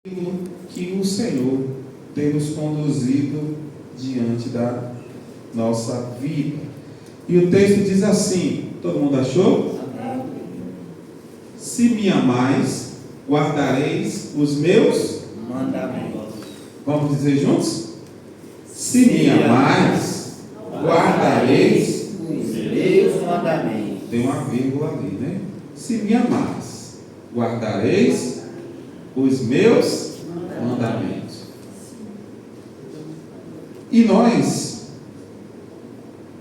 aquilo que o Senhor tem nos conduzido diante da nossa vida. E o texto diz assim, todo mundo achou? Se me amais, guardareis os meus mandamentos. Vamos dizer juntos? Se me amais, guardareis. Os meus mandamentos. Tem uma vírgula ali, né? Se me amais, guardareis os meus mandamentos. E nós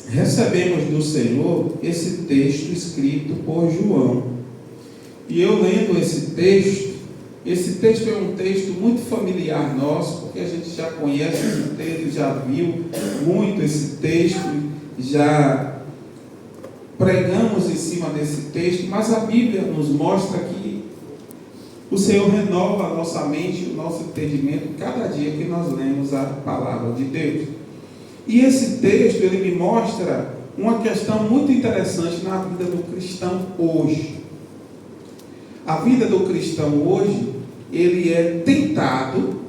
recebemos do Senhor esse texto escrito por João. E eu lendo esse texto é um texto muito familiar nosso, porque a gente já conhece esse texto, já viu muito esse texto, já pregamos em cima desse texto, mas a Bíblia nos mostra que o Senhor renova a nossa mente, o nosso entendimento, cada dia que nós lemos a palavra de Deus. E esse texto, ele me mostra uma questão muito interessante na vida do cristão hoje. A vida do cristão hoje, ele é tentado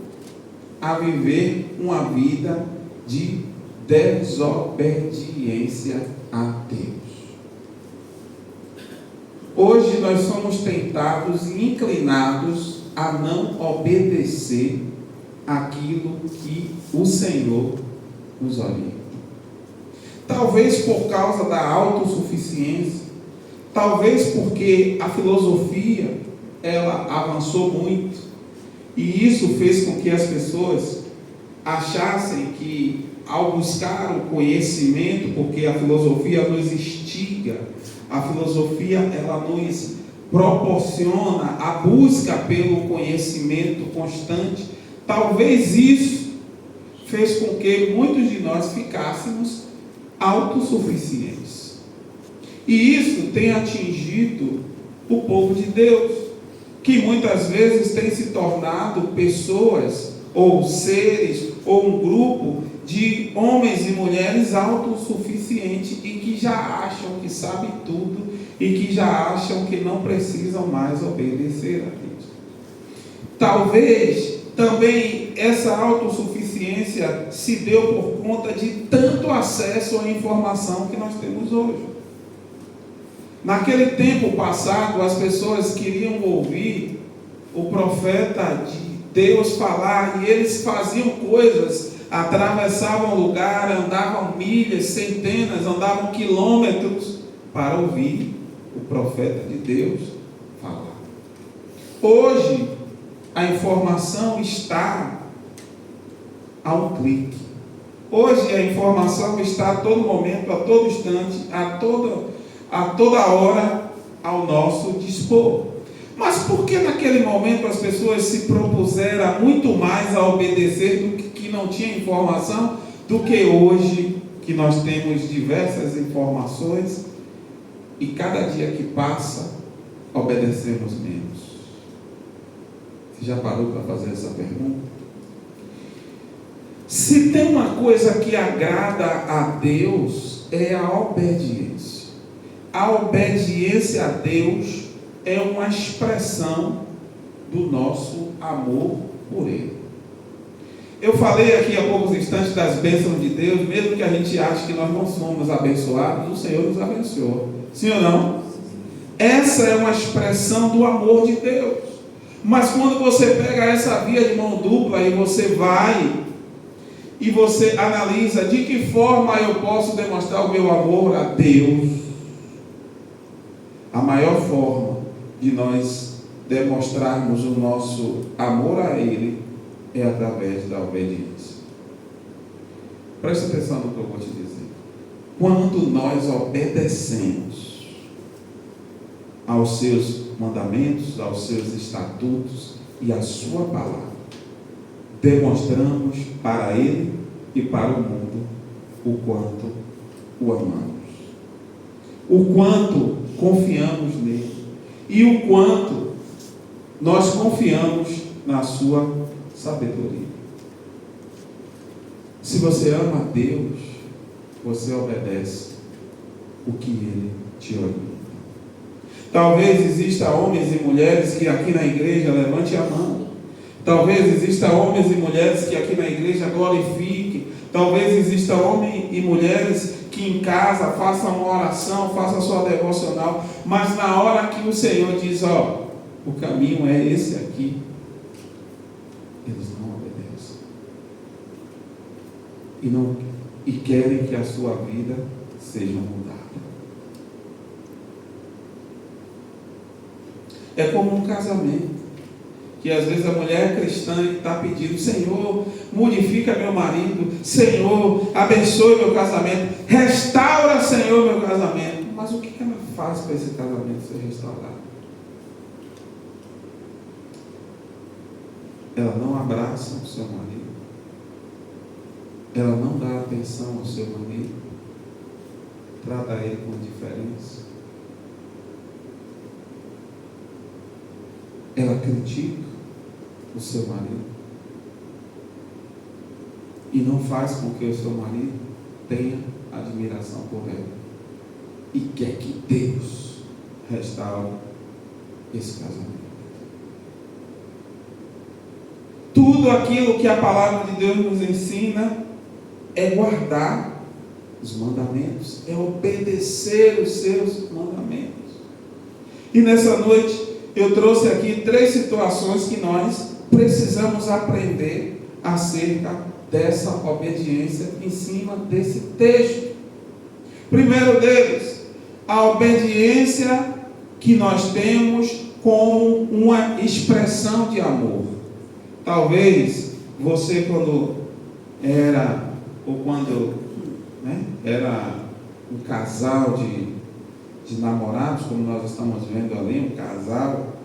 a viver uma vida de desobediência a Deus. Hoje nós somos tentados e inclinados a não obedecer aquilo que o Senhor nos orienta. Talvez por causa da autossuficiência, talvez porque a filosofia ela avançou muito e isso fez com que as pessoas achassem que ao buscar o conhecimento, porque a filosofia nos instiga, a filosofia ela nos proporciona a busca pelo conhecimento constante, talvez isso fez com que muitos de nós ficássemos autossuficientes. E isso tem atingido o povo de Deus, que muitas vezes tem se tornado pessoas, ou seres, ou um grupo de homens e mulheres autossuficientes e que já acham que sabem tudo e que já acham que não precisam mais obedecer a Deus. Talvez também essa autossuficiência se deu por conta de tanto acesso à informação que nós temos hoje. Naquele tempo passado, as pessoas queriam ouvir o profeta de Deus falar, e eles faziam coisas, atravessavam lugar, andavam milhas, centenas, andavam quilômetros para ouvir o profeta de Deus falar. Hoje, a informação está a um clique. Hoje, a informação está a todo momento, a todo instante, a toda hora ao nosso dispor. Mas por que naquele momento as pessoas se propuseram muito mais a obedecer do que não tinha informação, do que hoje, que nós temos diversas informações e cada dia que passa, obedecemos menos? Você já parou para fazer essa pergunta? Se tem uma coisa que agrada a Deus, é a obediência. A obediência a Deus é uma expressão do nosso amor por Ele. Eu falei aqui há poucos instantes das bênçãos de Deus, mesmo que a gente ache que nós não somos abençoados, o Senhor nos abençoou. Sim ou não? Essa é uma expressão do amor de Deus. Mas quando você pega essa via de mão dupla e você vai e você analisa de que forma eu posso demonstrar o meu amor a Deus, a maior forma de nós demonstrarmos o nosso amor a Ele é através da obediência. Preste atenção no que eu vou te dizer. Quando nós obedecemos aos seus mandamentos, aos seus estatutos e à sua palavra, demonstramos para Ele e para o mundo o quanto o amamos, o quanto confiamos nele e o quanto nós confiamos na sua sabedoria. Se você ama a Deus, você obedece o que Ele te orienta. Talvez exista homens e mulheres que aqui na igreja levante a mão Talvez exista homens e mulheres que aqui na igreja glorifiquem. Talvez exista homens e mulheres que em casa façam uma oração, façam sua devocional. Mas na hora que o Senhor diz, ó, o caminho é esse aqui, eles não obedecem. E querem que a sua vida seja mudada. É como um casamento. Que às vezes a mulher é cristã e está pedindo, Senhor, modifica meu marido, Senhor, abençoe meu casamento, restaura, Senhor, meu casamento. Mas o que ela faz para esse casamento ser restaurado? Ela não abraça o seu marido, ela não dá atenção ao seu marido, trata ele com indiferença, ela critica o seu marido e não faz com que o seu marido tenha admiração por ela e quer que Deus restaure esse casamento. Tudo aquilo que a palavra de Deus nos ensina é guardar os mandamentos, é obedecer os seus mandamentos. E nessa noite eu trouxe aqui 3 situações que nós precisamos aprender acerca dessa obediência em cima desse texto. Primeiro deles, a obediência que nós temos como uma expressão de amor. Talvez você quando era um casal de namorados, como nós estamos vendo ali, um casal,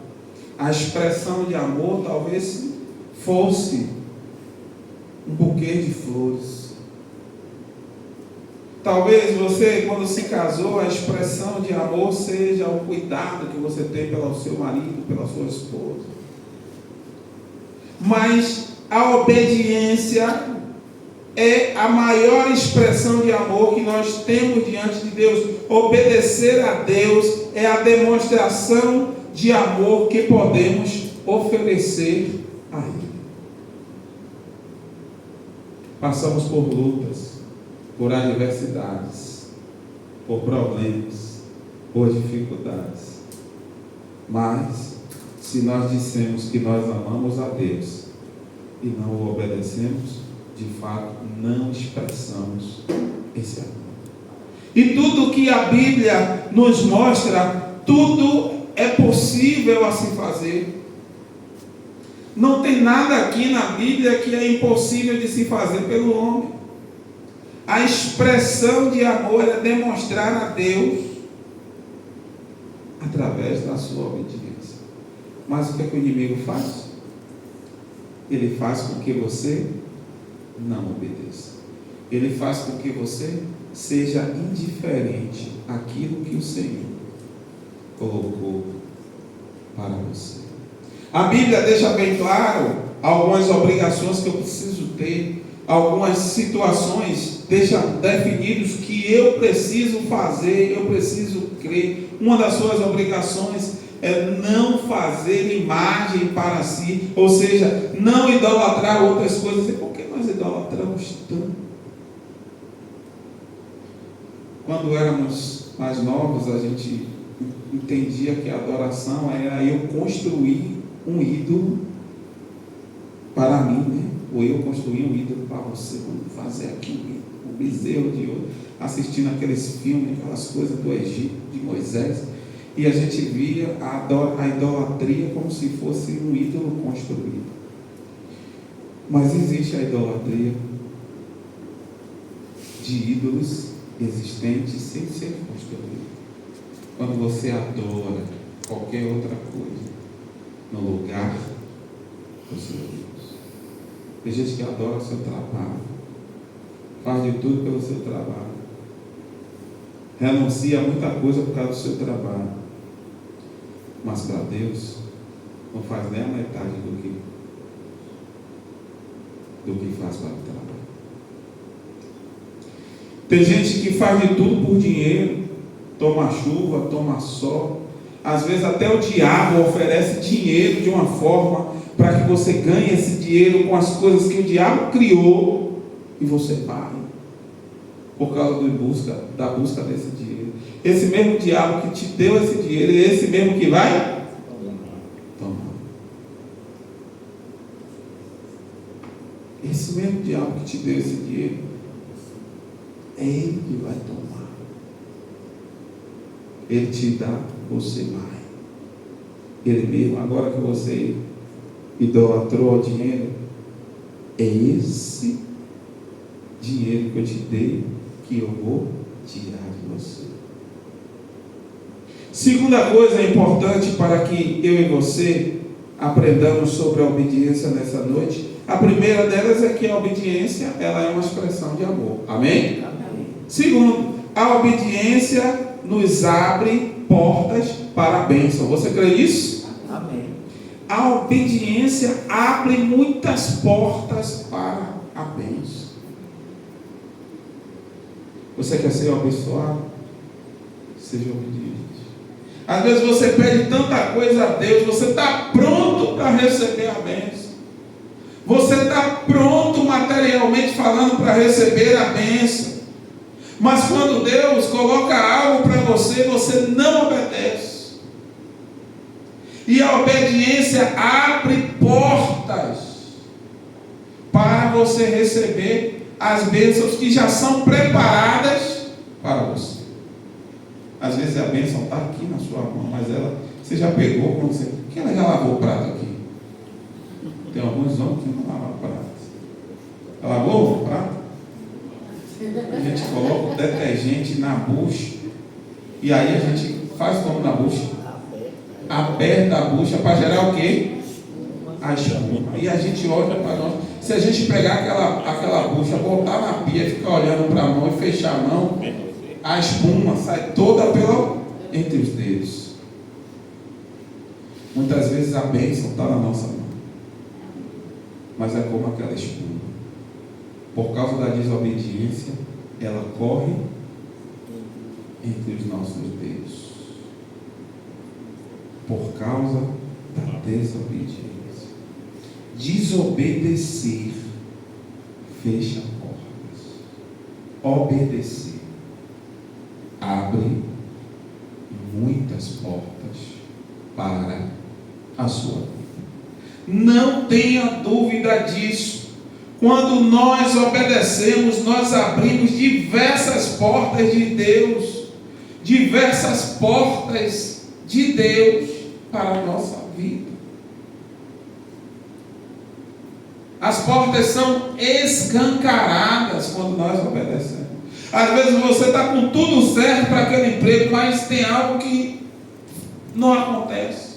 a expressão de amor talvez fosse um buquê de flores. Talvez você, quando se casou, a expressão de amor seja o cuidado que você tem pelo seu marido, pela sua esposa. Mas a obediência é a maior expressão de amor que nós temos diante de Deus. Obedecer a Deus é a demonstração de amor que podemos oferecer a Ele. Passamos por lutas, por adversidades, por problemas, por dificuldades. Mas, se nós dissemos que nós amamos a Deus e não o obedecemos, de fato, não expressamos esse amor. E tudo que a Bíblia nos mostra, tudo é possível a se fazer. Não tem nada aqui na Bíblia que é impossível de se fazer pelo homem. A expressão de amor é demonstrar a Deus através da sua obediência. Mas o que é que o inimigo faz? Ele faz com que você não obedeça. Ele faz com que você seja indiferente àquilo que o Senhor colocou para você. A Bíblia deixa bem claro algumas obrigações que eu preciso ter, algumas situações deixa definidos que eu preciso fazer, eu preciso crer. Uma das suas obrigações é não fazer imagem para si, ou seja, não idolatrar outras coisas. E por que nós idolatramos tanto? Quando éramos mais novos, a gente entendia que a adoração era eu construir um ídolo para mim, né? Ou eu construir um ídolo para você. Vamos fazer aqui um bezerro de ouro, assistindo aqueles filmes, aquelas coisas do Egito, de Moisés, e a gente via a idolatria como se fosse um ídolo construído. Mas existe a idolatria de ídolos existentes sem ser construído. Quando você adora qualquer outra coisa no lugar do seu Deus. Tem gente que adora o seu trabalho, faz de tudo pelo seu trabalho, renuncia a muita coisa por causa do seu trabalho, mas para Deus não faz nem a metade do que faz para o trabalho. Tem gente que faz de tudo por dinheiro, toma chuva, toma sol, às vezes até o diabo oferece dinheiro de uma forma para para que você ganhe esse dinheiro com as coisas que o diabo criou e você vai por causa da busca desse dinheiro. Esse mesmo diabo que te deu esse dinheiro é esse mesmo que vai tomar. Esse mesmo diabo que te deu esse dinheiro é ele que vai tomar. Ele te dá, você vai. Ele mesmo, agora que você idolatrou o dinheiro, é esse dinheiro que eu te dei que eu vou tirar de você. Segunda coisa importante para que eu e você aprendamos sobre a obediência nessa noite. A primeira delas é que a obediência, ela é uma expressão de amor. Amém? Amém. Segundo, a obediência nos abre portas para a bênção. Você crê nisso? Amém. A obediência abre muitas portas para a bênção. Você quer ser abençoado? Seja obediente. Às vezes você pede tanta coisa a Deus, você está pronto para receber a bênção. Você está pronto materialmente falando para receber a bênção. Mas quando Deus coloca algo para você, você não obedece. E a obediência abre portas para você receber as bênçãos que já são preparadas para você. Às vezes a bênção está aqui na sua mão, mas você já pegou quando você. Quem ela já lavou o prato aqui? Tem alguns homens que não lavam o prato. Ela lavou o prato? A gente coloca o detergente na bucha. E aí a gente faz como na bucha? Aperta a bucha para gerar o quê? A espuma. E a gente olha para nós. Se a gente pegar aquela bucha, botar na pia, ficar olhando para a mão e fechar a mão, a espuma sai toda entre os dedos. Muitas vezes a bênção está na nossa mão, mas é como aquela espuma. Por causa da desobediência, ela corre entre os nossos dedos. Por causa da desobediência. Desobedecer fecha portas. Obedecer abre muitas portas para a sua vida. Não tenha dúvida disso. Quando nós obedecemos, nós abrimos diversas portas de Deus, diversas portas de Deus para a nossa vida. As portas são escancaradas quando nós obedecemos. Às vezes você está com tudo certo para aquele emprego, mas tem algo que não acontece.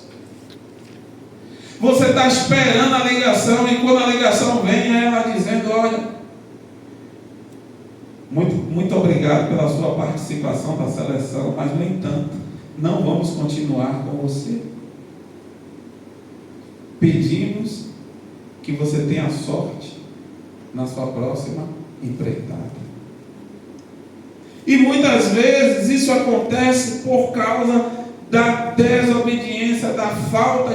Você está esperando a ligação e quando a ligação vem, é ela dizendo: olha, muito obrigado pela sua participação da seleção, mas no entanto, não vamos continuar com você. Pedimos que você tenha sorte na sua próxima empreitada. E muitas vezes isso acontece por causa da desobediência, da falta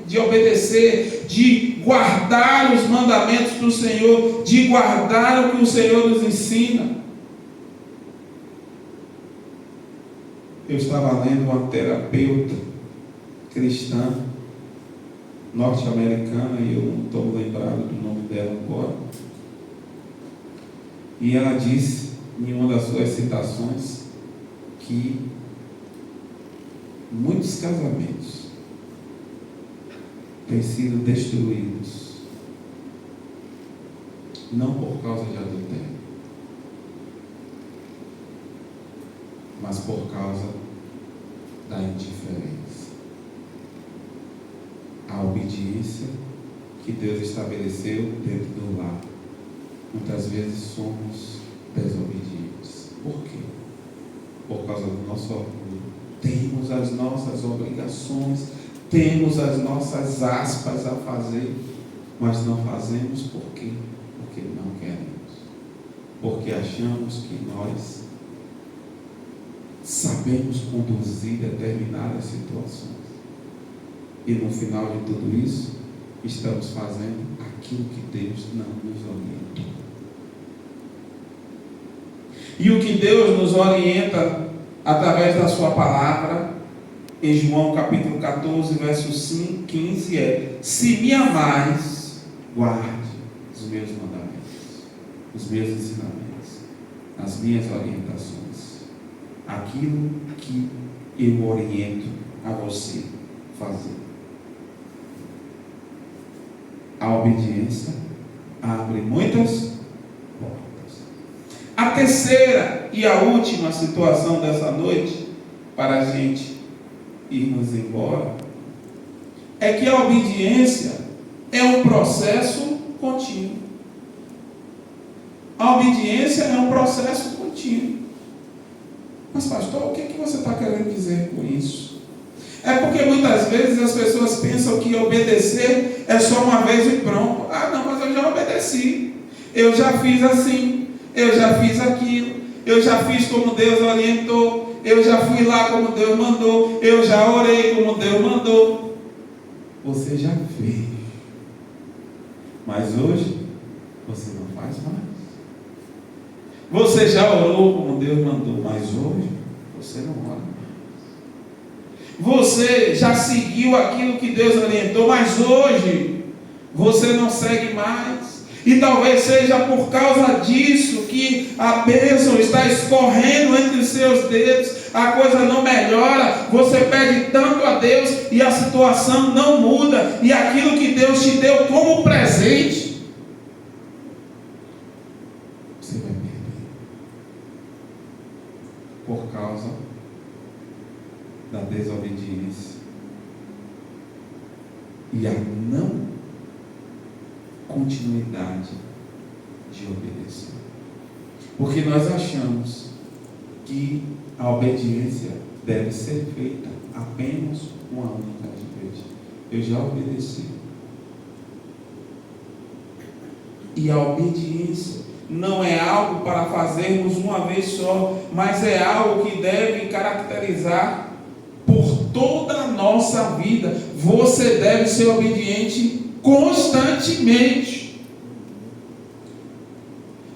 de obedecer, de guardar os mandamentos do Senhor, de guardar o que o Senhor nos ensina. Eu estava lendo uma terapeuta cristã norte-americana, e eu não estou lembrado do nome dela agora. E ela disse em uma das suas citações que muitos casamentos têm sido destruídos não por causa de adultério, mas por causa da indiferença. A obediência que Deus estabeleceu dentro do lar. Muitas vezes somos desobedientes. Por quê? Por causa do nosso orgulho. Temos as nossas obrigações, temos as nossas aspas a fazer, mas não fazemos por quê? Porque não queremos. Porque achamos que nós sabemos conduzir determinadas situações. E no final de tudo isso, estamos fazendo aquilo que Deus não nos orienta. E o que Deus nos orienta através da sua palavra, em João capítulo 14, verso 15 é: se me amais, guarde os meus mandamentos, os meus ensinamentos, as minhas orientações, aquilo que eu oriento a você fazer. A obediência abre muitas portas. A terceira e a última situação dessa noite, para a gente irmos embora, é que a obediência é um processo contínuo. A obediência é um processo contínuo. Mas pastor, o que você está querendo dizer com isso? É porque muitas vezes as pessoas pensam que obedecer é só uma vez e pronto. Ah não, mas eu já obedeci, eu já fiz assim, eu já fiz aquilo, eu já fiz como Deus orientou, eu já fui lá como Deus mandou, eu já orei como Deus mandou. Você já fez, mas hoje você não faz mais. Você já orou como Deus mandou, mas hoje você não ora mais. Você já seguiu aquilo que Deus orientou, mas hoje você não segue mais. E talvez seja por causa disso que a bênção está escorrendo entre os seus dedos, a coisa não melhora, você pede tanto a Deus e a situação não muda, e aquilo que Deus te deu como presente, você vai perder por causa da desobediência e a não continuidade de obedecer. Porque nós achamos que a obediência deve ser feita apenas uma única vez. Eu já obedeci. E a obediência não é algo para fazermos uma vez só, mas é algo que deve caracterizar por toda a nossa vida. Você deve ser obediente constantemente.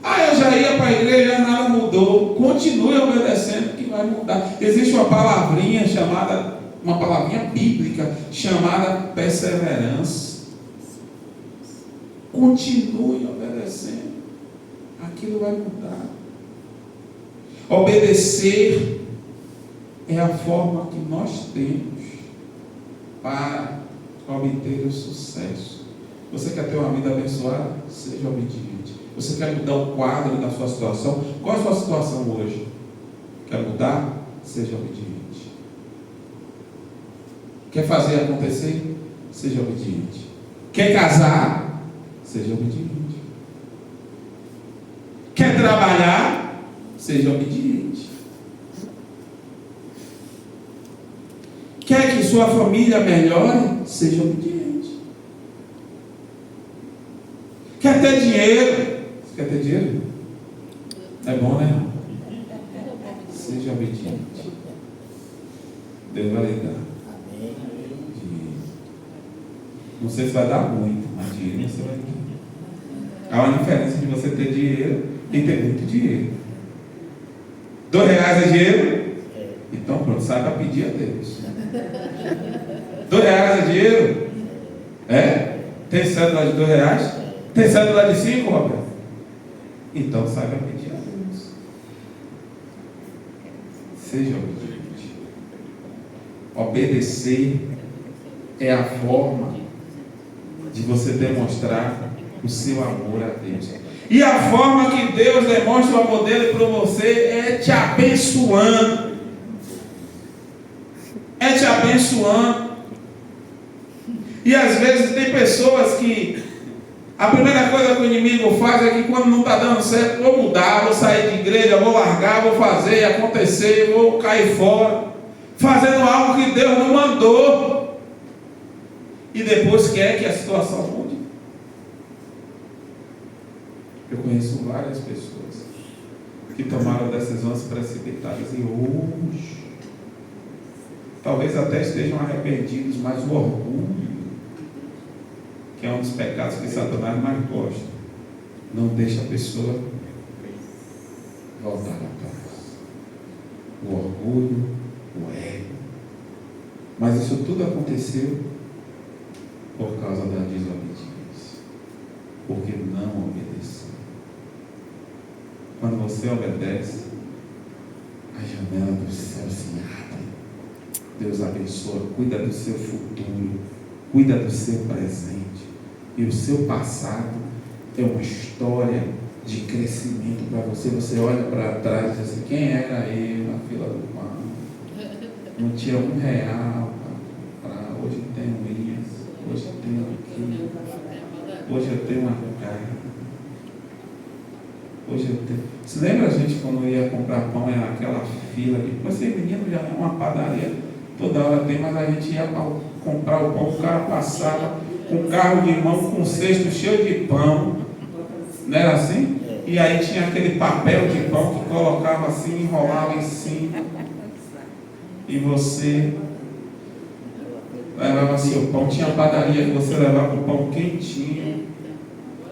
Eu já ia para a igreja, nada mudou. Continue obedecendo que vai mudar. Existe uma palavrinha chamada, uma palavrinha bíblica chamada perseverança. Continue obedecendo, aquilo vai mudar. Obedecer é a forma que nós temos para obter o sucesso. Você quer ter uma vida abençoada? Seja obediente. Você quer mudar o quadro da sua situação? Qual é a sua situação hoje? Quer mudar? Seja obediente. Quer fazer acontecer? Seja obediente. Quer casar? Seja obediente. Quer trabalhar? Seja obediente. Quer que sua família melhore? Seja obediente. Quer ter dinheiro? Você quer ter dinheiro? É bom, né? Seja obediente. Deus vai lhe dar. Dinheiro. Não sei se vai dar muito, mas dinheiro você vai ter. Há uma diferença de você ter dinheiro e ter muito dinheiro. R$2 é dinheiro? Então pronto, saiba pedir a Deus. R$2 é dinheiro? É? Tem cédula de R$2? Tem cédula de 5, Roberto? Então saiba pedir a Deus. Seja obediente. Obedecer é a forma de você demonstrar o seu amor a Deus. E a forma que Deus demonstra o amor dele para você é te abençoando. É te abençoando. E às vezes tem pessoas que a primeira coisa que o inimigo faz é que quando não está dando certo, vou mudar, vou sair de igreja, vou largar, vou fazer acontecer, vou cair fora, fazendo algo que Deus não mandou. E depois quer que a situação mude. Eu conheço várias pessoas que tomaram decisões precipitadas e hoje talvez até estejam arrependidos, mas o orgulho que é um dos pecados que Satanás mais gosta. Não deixa a pessoa voltar atrás. O orgulho, o ego. Mas isso tudo aconteceu por causa da desobediência. Porque não obedeceu. Quando você obedece, a janela do céu se abre. Deus abençoa, cuida do seu futuro, cuida do seu presente. E o seu passado é uma história de crescimento para você. Você olha para trás e diz assim: quem era eu na fila do pão? Não tinha R$1 para hoje eu tenho isso, hoje eu tenho aquilo, hoje eu tenho uma casa. Hoje eu tenho. Você lembra a gente quando ia comprar pão, era aquela fila de. Você, menino, já é uma padaria, toda hora tem, mas a gente ia para comprar o pão, o cara passava com um carro de mão, com um cesto cheio de pão, não era assim? E aí tinha aquele papel de pão que colocava assim, enrolava em cima, e você levava seu pão. Tinha padaria que você levava o pão quentinho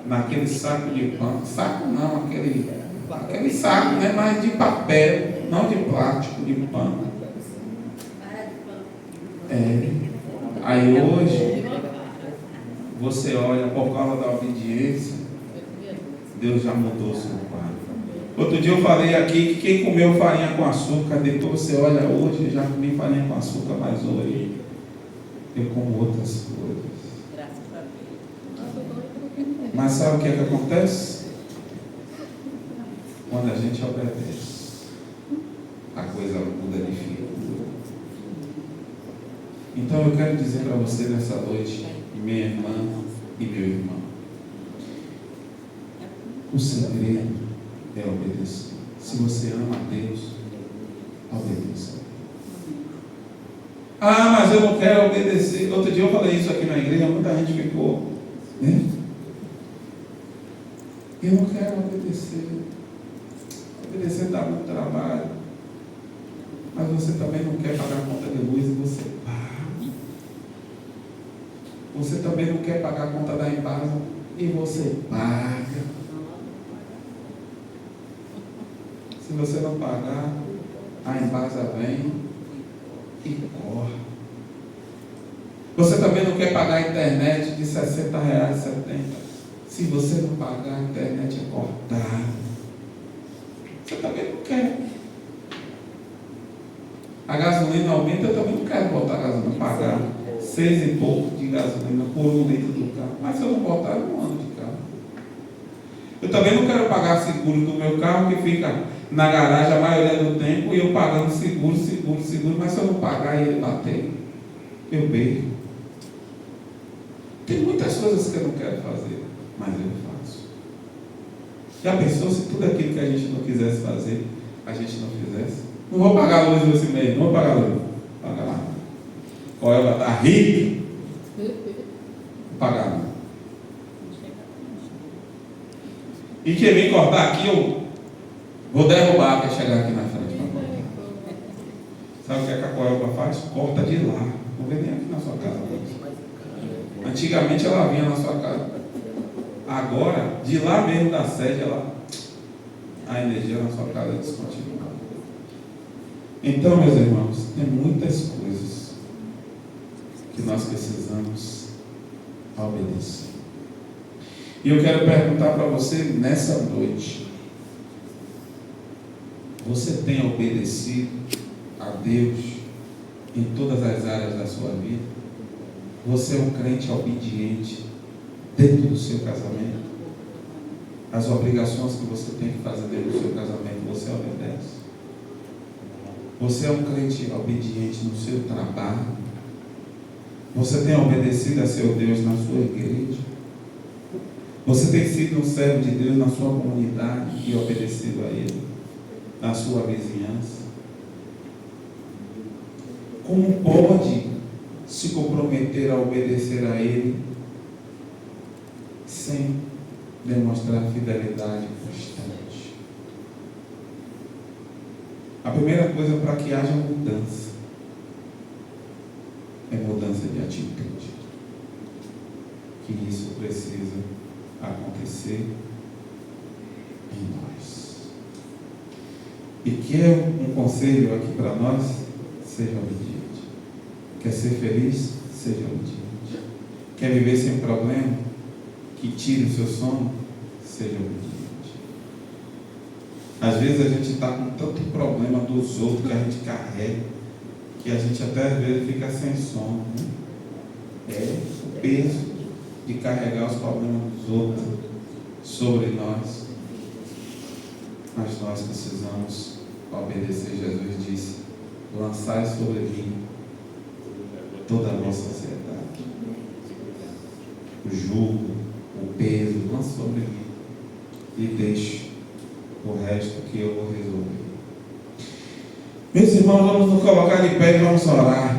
naquele saco de pão. Saco não, aquele saco, né? Mas de papel, não de plástico, de pão. Aí hoje você olha, por causa da obediência, Deus já mudou o seu quadro. Outro dia eu falei aqui que quem comeu farinha com açúcar, depois você olha hoje, eu já comi farinha com açúcar, mas hoje eu como outras coisas. Mas sabe o que é que acontece? Quando a gente obedece, a coisa muda de figura. Então eu quero dizer para você nessa noite, minha irmã e meu irmão, o segredo é obedecer. Se você ama a Deus, obedeça. Ah, mas eu não quero obedecer. Outro dia eu falei isso aqui na igreja, muita gente ficou, né? Eu não quero obedecer. Obedecer dá muito trabalho. Mas você também não quer pagar a conta de luz e você paga. Você também não quer pagar a conta da Embasa e você paga. Se você não pagar, a Embasa vem e corre. Você também não quer pagar a internet de R$60, R$70. Se você não pagar, a internet é cortada. Você também não quer. A gasolina aumenta, eu também não quero botar a gasolina, pagar 6 e pouco de gasolina por 1 litro do carro. Mas se eu não botar, eu não ando de carro. Eu também não quero pagar seguro do meu carro, que fica na garagem a maioria do tempo, e eu pagando seguro, mas se eu não pagar e ele bater, eu perco. Tem muitas coisas que eu não quero fazer, mas eu faço. Já pensou se tudo aquilo que a gente não quisesse fazer, a gente não fizesse? Não vou pagar a luz esse mês, não vou pagar a luz. Paga lá. Qual é a rica? Vou pagar lá. E quem vem cortar aqui, eu vou derrubar para chegar aqui na frente para cortar. Sabe o que a Coelba faz? Corta de lá. Não vem nem aqui na sua casa. Antigamente ela vinha na sua casa. Agora, de lá mesmo da sede, a energia na sua casa é descontinuada. Então, meus irmãos, tem muitas coisas que nós precisamos obedecer. E eu quero perguntar para você nessa noite: você tem obedecido a Deus em todas as áreas da sua vida? Você é um crente obediente dentro do seu casamento? As obrigações que você tem que fazer dentro do seu casamento, você obedece? Você é um crente obediente no seu trabalho? Você tem obedecido a seu Deus na sua igreja? Você tem sido um servo de Deus na sua comunidade e obedecido a Ele, na sua vizinhança? Como pode se comprometer a obedecer a Ele sem demonstrar fidelidade constante? A primeira coisa para que haja mudança é mudança de atitude. que isso precisa acontecer em nós. E quer um conselho aqui para nós? Seja obediente. Quer ser feliz? Seja obediente. Quer viver sem problema? Que tire o seu sono? Seja obediente. Às vezes a gente está com tanto problema dos outros que a gente carrega, que a gente até às vezes fica sem sono, né? É o peso de carregar os problemas dos outros sobre nós. Mas nós precisamos obedecer. Jesus disse: lançai sobre mim toda a vossa ansiedade, o jugo, o peso, lance sobre mim e deixe o resto que eu vou resolver. Meus irmãos, vamos nos colocar de pé e vamos orar.